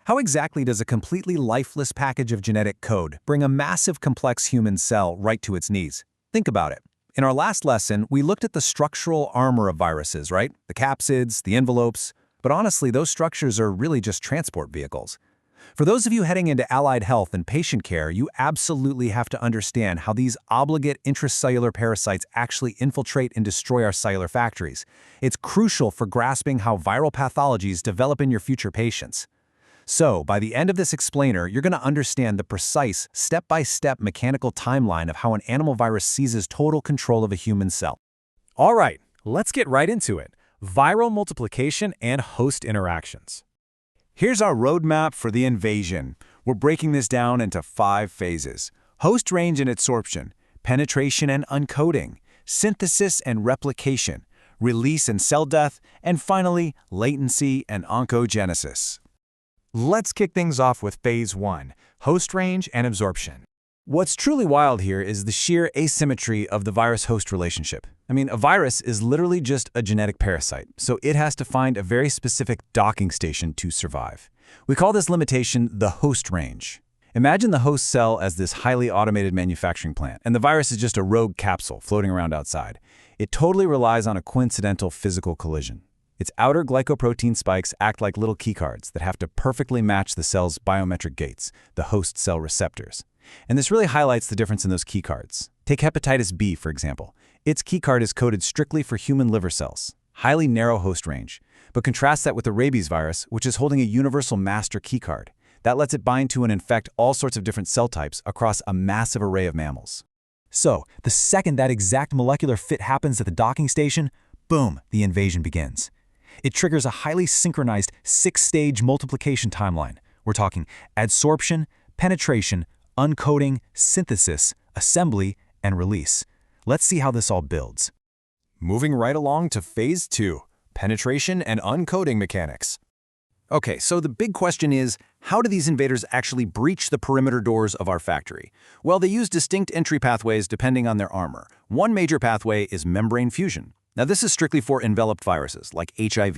How exactly does a completely lifeless package of genetic code bring a massive complex human cell right to its knees? Think about it. In our last lesson, we looked at the structural armor of viruses, right? The capsids, the envelopes. But honestly, those structures are really just transport vehicles. For those of you heading into allied health and patient care, you absolutely have to understand how these obligate intracellular parasites actually infiltrate and destroy our cellular factories. It's crucial for grasping how viral pathologies develop in your future patients. So, by the end of this explainer, you're going to understand the precise, step-by-step mechanical timeline of how an animal virus seizes total control of a human cell. All right, let's get right into it. Viral multiplication and host interactions. Here's our roadmap for the invasion. We're breaking this down into 5 phases: host range and adsorption, penetration and uncoating, synthesis and replication, release and cell death, and finally, latency and oncogenesis. Let's kick things off with phase 1, host range and absorption. What's truly wild here is the sheer asymmetry of the virus-host relationship. I mean, a virus is literally just a genetic parasite, so it has to find a very specific docking station to survive. We call this limitation the host range. Imagine the host cell as this highly automated manufacturing plant, and the virus is just a rogue capsule floating around outside. It totally relies on a coincidental physical collision. Its outer glycoprotein spikes act like little keycards that have to perfectly match the cell's biometric gates, the host cell receptors. And this really highlights the difference in those keycards. Take Hepatitis B, for example. Its keycard is coded strictly for human liver cells, highly narrow host range. But contrast that with the rabies virus, which is holding a universal master keycard. That lets it bind to and infect all sorts of different cell types across a massive array of mammals. So, the second that exact molecular fit happens at the docking station, boom, the invasion begins. It triggers a highly synchronized 6-stage multiplication timeline. We're talking adsorption, penetration, uncoating, synthesis, assembly, and release. Let's see how this all builds. Moving right along to phase 2, penetration and uncoating mechanics. Okay, so the big question is, how do these invaders actually breach the perimeter doors of our factory? Well, they use distinct entry pathways depending on their armor. One major pathway is membrane fusion. Now, this is strictly for enveloped viruses, like HIV.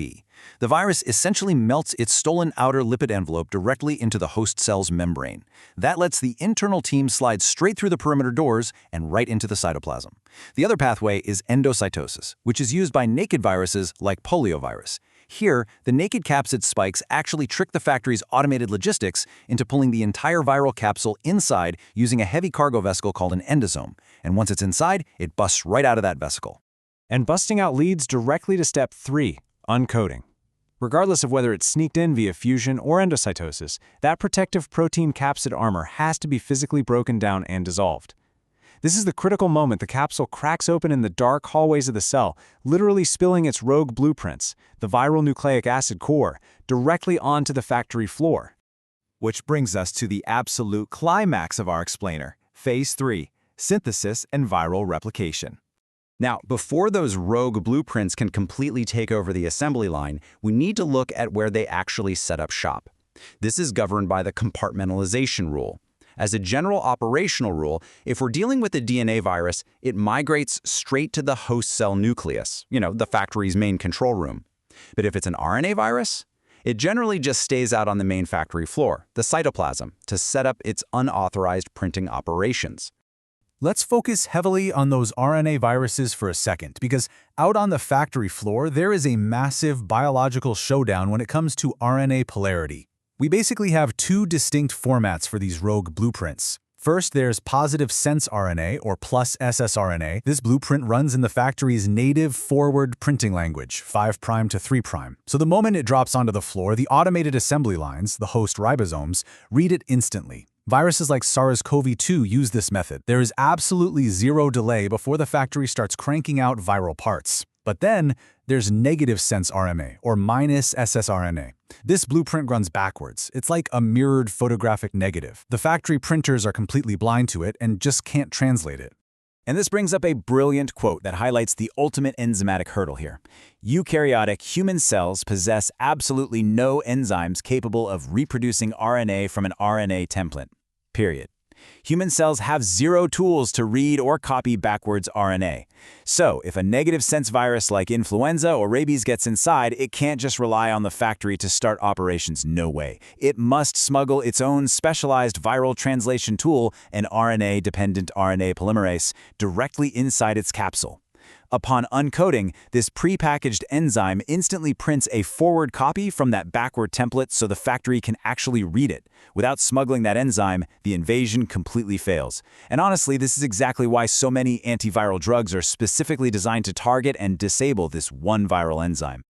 The virus essentially melts its stolen outer lipid envelope directly into the host cell's membrane. That lets the internal team slide straight through the perimeter doors and right into the cytoplasm. The other pathway is endocytosis, which is used by naked viruses like poliovirus. Here, the naked capsid spikes actually trick the factory's automated logistics into pulling the entire viral capsule inside using a heavy cargo vesicle called an endosome. And once it's inside, it busts right out of that vesicle. And busting out leads directly to step 3, uncoating. Regardless of whether it's sneaked in via fusion or endocytosis, that protective protein capsid armor has to be physically broken down and dissolved. This is the critical moment the capsule cracks open in the dark hallways of the cell, literally spilling its rogue blueprints, the viral nucleic acid core, directly onto the factory floor. Which brings us to the absolute climax of our explainer, phase 3, synthesis and viral replication. Now, before those rogue blueprints can completely take over the assembly line, we need to look at where they actually set up shop. This is governed by the compartmentalization rule. As a general operational rule, if we're dealing with a DNA virus, it migrates straight to the host cell nucleus, the factory's main control room. But if it's an RNA virus, it generally just stays out on the main factory floor, the cytoplasm, to set up its unauthorized printing operations. Let's focus heavily on those RNA viruses for a second, because out on the factory floor, there is a massive biological showdown when it comes to RNA polarity. We basically have 2 distinct formats for these rogue blueprints. First, there's positive sense RNA, or plus ssRNA. This blueprint runs in the factory's native forward printing language, 5' to 3'. So the moment it drops onto the floor, the automated assembly lines, the host ribosomes, read it instantly. Viruses like SARS-CoV-2 use this method. There is absolutely zero delay before the factory starts cranking out viral parts. But then, there's negative sense RNA, or minus ssRNA. This blueprint runs backwards. It's like a mirrored photographic negative. The factory printers are completely blind to it and just can't translate it. And this brings up a brilliant quote that highlights the ultimate enzymatic hurdle here. Eukaryotic human cells possess absolutely no enzymes capable of reproducing RNA from an RNA template. Period. Human cells have zero tools to read or copy backwards RNA. So, if a negative sense virus like influenza or rabies gets inside, it can't just rely on the factory to start operations. No way. It must smuggle its own specialized viral translation tool, an RNA-dependent RNA polymerase, directly inside its capsule. Upon uncoating, this prepackaged enzyme instantly prints a forward copy from that backward template so the factory can actually read it. Without smuggling that enzyme, the invasion completely fails. And honestly, this is exactly why so many antiviral drugs are specifically designed to target and disable this one viral enzyme.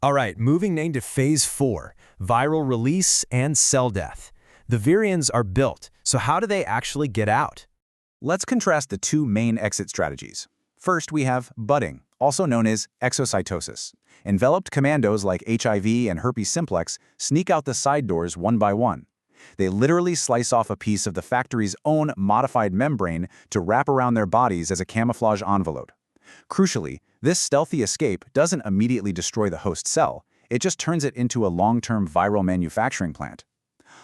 All right, moving into phase 4, viral release and cell death. The virions are built, so how do they actually get out? Let's contrast the two main exit strategies. First, we have budding, also known as exocytosis. Enveloped commandos like HIV and herpes simplex sneak out the side doors one by one. They literally slice off a piece of the factory's own modified membrane to wrap around their bodies as a camouflage envelope. Crucially, this stealthy escape doesn't immediately destroy the host cell, it just turns it into a long-term viral manufacturing plant.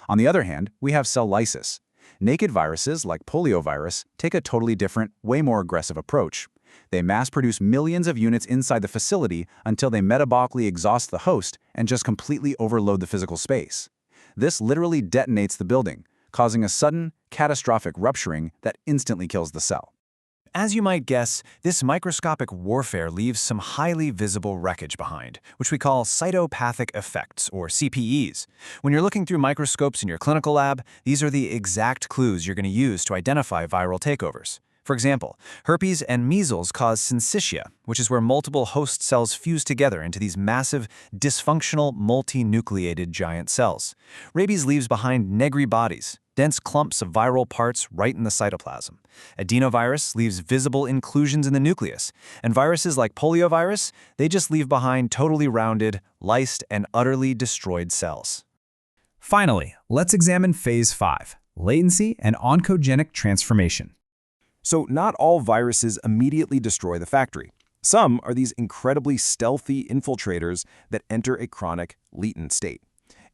On the other hand, we have cell lysis. Naked viruses like poliovirus take a totally different, way more aggressive approach. They mass-produce millions of units inside the facility until they metabolically exhaust the host and just completely overload the physical space. This literally detonates the building, causing a sudden, catastrophic rupturing that instantly kills the cell. As you might guess, this microscopic warfare leaves some highly visible wreckage behind, which we call cytopathic effects, or CPEs. When you're looking through microscopes in your clinical lab, these are the exact clues you're going to use to identify viral takeovers. For example, herpes and measles cause Syncytia, which is where multiple host cells fuse together into these massive, dysfunctional, multinucleated giant cells. Rabies leaves behind Negri bodies, dense clumps of viral parts right in the cytoplasm. Adenovirus leaves visible inclusions in the nucleus, and viruses like poliovirus, they just leave behind totally rounded, lysed, and utterly destroyed cells. Finally, let's examine phase 5, latency and oncogenic transformation. So not all viruses immediately destroy the factory. Some are these incredibly stealthy infiltrators that enter a chronic latent state.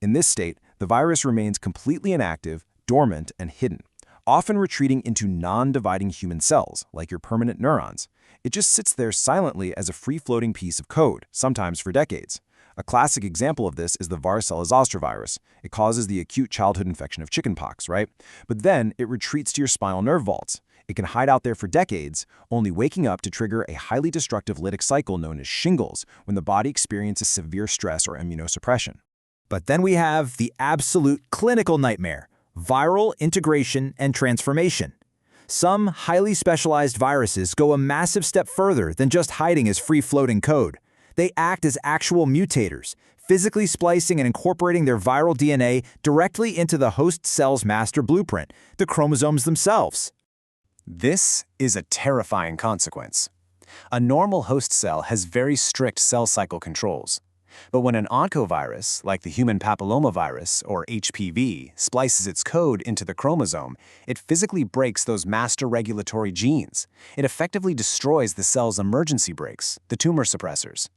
In this state, the virus remains completely inactive, dormant, and hidden, often retreating into non-dividing human cells, like your permanent neurons. It just sits there silently as a free-floating piece of code, sometimes for decades. A classic example of this is the Varicella-zoster virus. It causes the acute childhood infection of chickenpox, right? But then it retreats to your spinal nerve vaults. It can hide out there for decades, only waking up to trigger a highly destructive lytic cycle known as shingles when the body experiences severe stress or immunosuppression. But then we have the absolute clinical nightmare: viral integration and transformation. Some highly specialized viruses go a massive step further than just hiding as free-floating code. They act as actual mutators, physically splicing and incorporating their viral DNA directly into the host cell's master blueprint, the chromosomes themselves. This is a terrifying consequence. A normal host cell has very strict cell cycle controls. But when an oncovirus, like the human papillomavirus, or HPV, splices its code into the chromosome, it physically breaks those master regulatory genes. It effectively destroys the cell's emergency brakes, the tumor suppressors.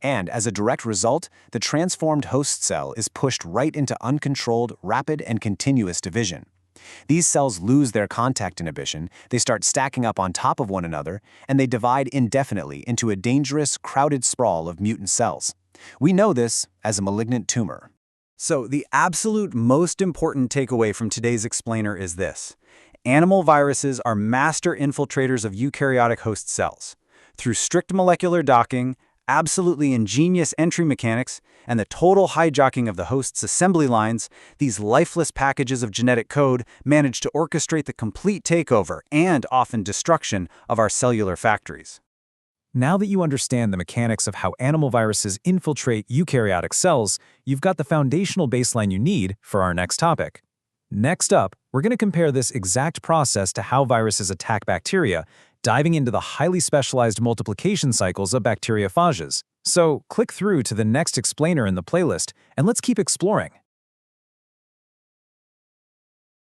And as a direct result, the transformed host cell is pushed right into uncontrolled, rapid, and continuous division. These cells lose their contact inhibition, they start stacking up on top of one another, and they divide indefinitely into a dangerous, crowded sprawl of mutant cells. We know this as a malignant tumor. So the absolute most important takeaway from today's explainer is this: animal viruses are master infiltrators of eukaryotic host cells. Through strict molecular docking, absolutely ingenious entry mechanics, and the total hijacking of the host's assembly lines, these lifeless packages of genetic code manage to orchestrate the complete takeover and often destruction of our cellular factories. Now that you understand the mechanics of how animal viruses infiltrate eukaryotic cells, you've got the foundational baseline you need for our next topic. Next up, we're going to compare this exact process to how viruses attack bacteria, diving into the highly specialized multiplication cycles of bacteriophages. So click through to the next explainer in the playlist, and let's keep exploring.